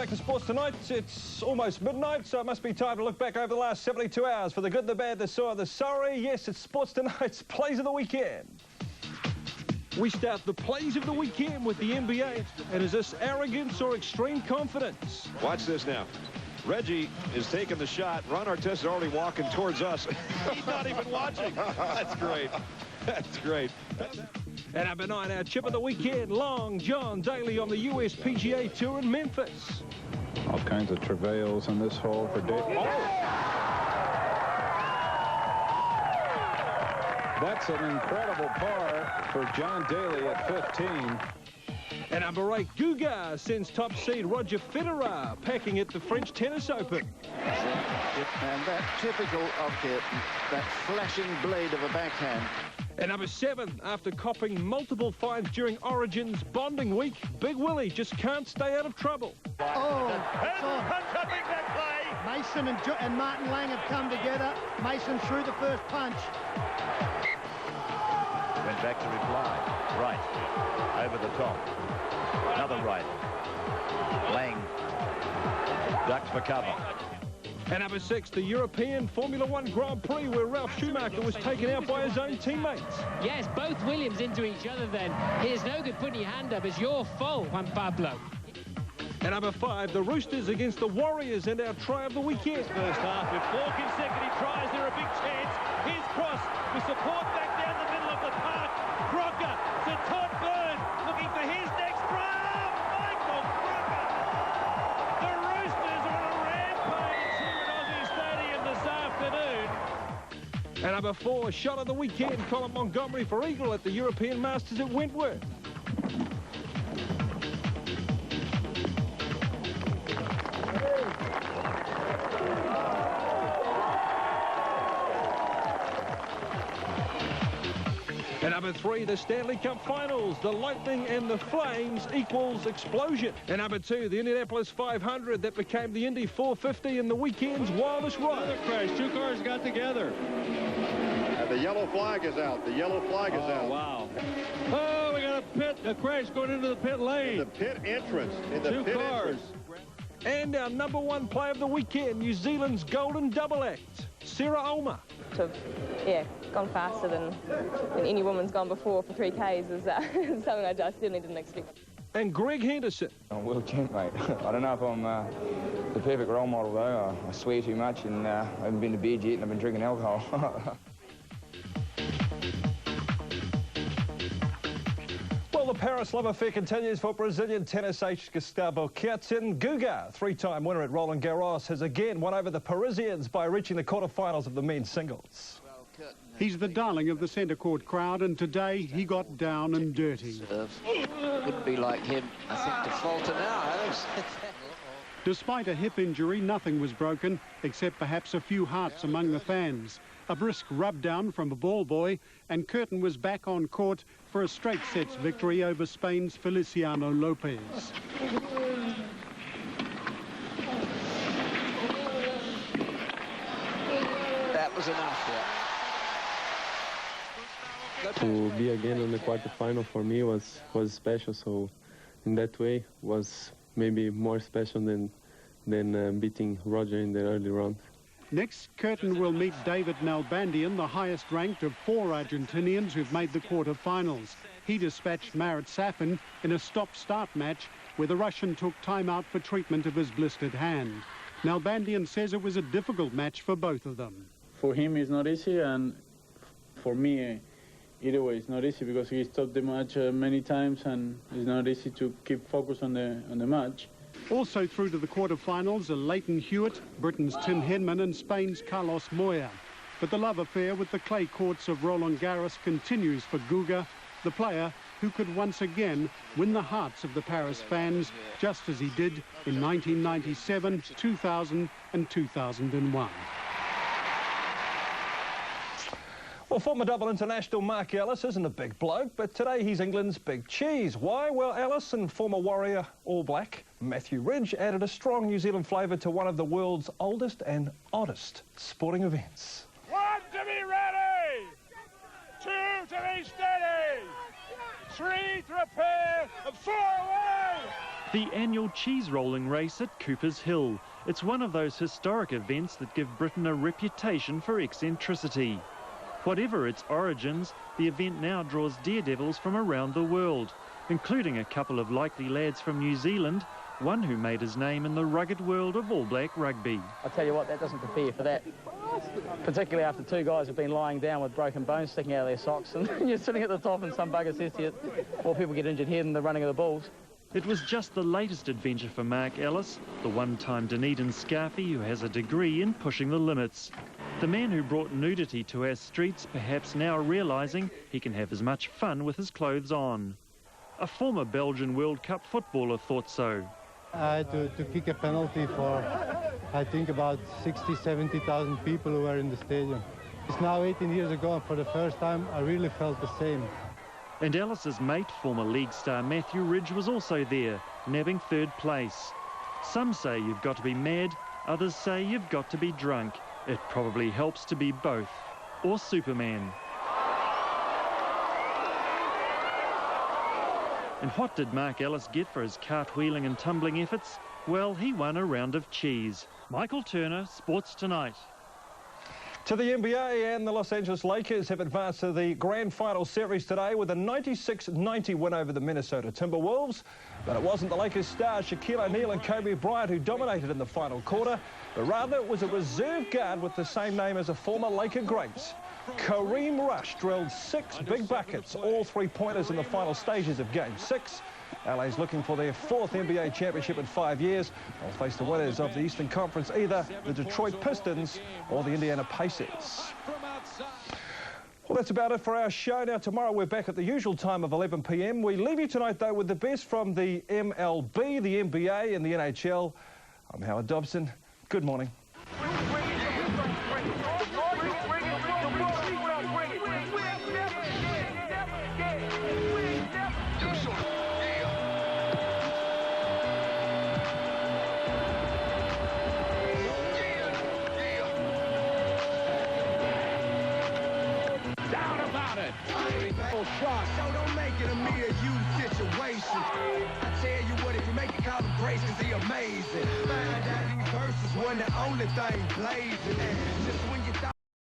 back to sports tonight. It's almost midnight, so it must be time to look back over the last 72 hours for the good, the bad, the sore, the sorry. Yes, it's sports tonight's Plays of the Weekend. We start the Plays of the Weekend with the NBA. And is this arrogance or extreme confidence? Watch this now. Reggie is taking the shot. Ron Artest is already walking towards us. He's not even watching. That's great. That's great. And number 9, our chip of the weekend, Long John Daly on the US PGA Tour in Memphis. All kinds of travails in this hole for Daly. That's an incredible par for John Daly at 15. And number 8, Guga sends top seed Roger Federer packing at the French Tennis Open. And that typical of that flashing blade of a backhand. And number 7, after copping multiple fines during Origin's bonding week, Big Willie just can't stay out of trouble. Oh, Mason and Martin Lang have come together. Mason threw the first punch. Went back to reply. Right. Over the top. Another right. Lang ducked for cover. And number 6, the European Formula One Grand Prix, where Ralf Schumacher was taken out by his own teammates. Yes, both Williams into each other then. Here's no good putting your hand up. It's your fault, Juan Pablo. And number 5, the Roosters against the Warriors and our try of the weekend. First half, with 4 consecutive tries, they're a big chance. Here's Cross with support back down the middle of the park. Crocker to Todd Byrne, looking for his next try. Michael Crocker! The Roosters are on a rampage here at Aussie Stadium this afternoon. And number 4, shot of the weekend, Colin Montgomery for Eagle at the European Masters at Wentworth. And number 3, the Stanley Cup Finals, the Lightning and the Flames equals explosion. And number 2, the Indianapolis 500 that became the Indy 450 in the weekend's wildest ride. Another crash, 2 cars got together. And the yellow flag is out. The yellow flag is out. Wow. Oh, we got a crash going into the pit lane. The pit entrance. In the 2 pit cars. Entrance. And our number 1 play of the weekend, New Zealand's golden double act, Sarah Ulmer. Gone faster than any woman's gone before for 3Ks is something I certainly didn't expect. And Greg Henderson. I'm well champ, mate. I don't know if I'm the perfect role model, though. I swear too much, and I haven't been to bed yet, and I've been drinking alcohol. Well, the Paris love affair continues for Brazilian tennis ace Gustavo KUERTEN. Guga, 3-time winner at Roland Garros, has again won over the Parisians by reaching the quarterfinals of the men's singles. He's the darling of the centre court crowd, and today he got down and dirty. Wouldn't be like him, I think, to falter now, Alex. Despite a hip injury, nothing was broken, except perhaps a few hearts among the fans. A brisk rub-down from a ball boy, and KUERTEN was back on court for a straight sets victory over Spain's Feliciano Lopez. That was enough, yeah. To be again on the quarterfinal for me was special, so in that way was maybe more special than beating Roger in the early round. Next, KUERTEN will meet David NALBANDIAN, the highest ranked of 4 Argentinians who've made the quarterfinals. He dispatched Marat Safin in a stop-start match where the Russian took time out for treatment of his blistered hand. NALBANDIAN says it was a difficult match for both of them. For him it's not easy, and for me either way it's not easy, because he stopped the match many times, and it's not easy to keep focus on the match. Also through to the quarterfinals are Leighton Hewitt, Britain's Tim Henman, and Spain's Carlos Moya. But the love affair with the clay courts of Roland Garros continues for Guga, the player who could once again win the hearts of the Paris fans, just as he did in 1997, 2000 and 2001. Well, former double international Mark Ellis isn't a big bloke, but today he's England's big cheese. Why? Well, Ellis and former Warrior All Black Matthew Ridge added a strong New Zealand flavour to one of the world's oldest and oddest sporting events. 1 to be ready, 2 to be steady, 3 to prepare, and 4 away. The annual cheese rolling race at Cooper's Hill. It's one of those historic events that give Britain a reputation for eccentricity. Whatever its origins, the event now draws daredevils from around the world, including a couple of likely lads from New Zealand, one who made his name in the rugged world of All Black rugby. I'll tell you what, that doesn't prepare for that. Particularly after two guys have been lying down with broken bones sticking out of their socks, and you're sitting at the top and some bugger says to you, more people get injured here than the running of the bulls. It was just the latest adventure for Mark Ellis, the one-time Dunedin Scarfie who has a degree in pushing the limits. The man who brought nudity to our streets, perhaps now realising he can have as much fun with his clothes on. A former Belgian World Cup footballer thought so. I had to kick a penalty for, I think, about 60, 70,000 people who were in the stadium. It's now 18 years ago, and for the first time, I really felt the same. And Ellis's mate, former league star Matthew Ridge, was also there, nabbing third place. Some say you've got to be mad, others say you've got to be drunk. It probably helps to be both, or Superman. And what did Mark Ellis get for his cartwheeling and tumbling efforts? Well, he won a round of cheese. Michael Turner, Sports Tonight. To the NBA, and the Los Angeles Lakers have advanced to the grand final series today with a 96-90 win over the Minnesota Timberwolves. But it wasn't the Lakers stars Shaquille O'Neal and Kobe Bryant who dominated in the final quarter, but rather it was a reserve guard with the same name as a former Laker great. Kareem Rush drilled 6 big buckets, all three-pointers in the final stages of Game 6. LA's looking for their 4th NBA championship in 5 years. They'll face the winners of the Eastern Conference, either the Detroit Pistons or the Indiana Pacers. Well, that's about it for our show. Now, tomorrow we're back at the usual time of 11 p.m. We leave you tonight, though, with the best from the MLB, the NBA and the NHL. I'm Howard Dobson. Good morning. Shot. So don't make it a me or you situation. I tell you what, if you make it, call him grace, cause he amazing. Find out these verses wasn't the only thing blazing. Just when you thought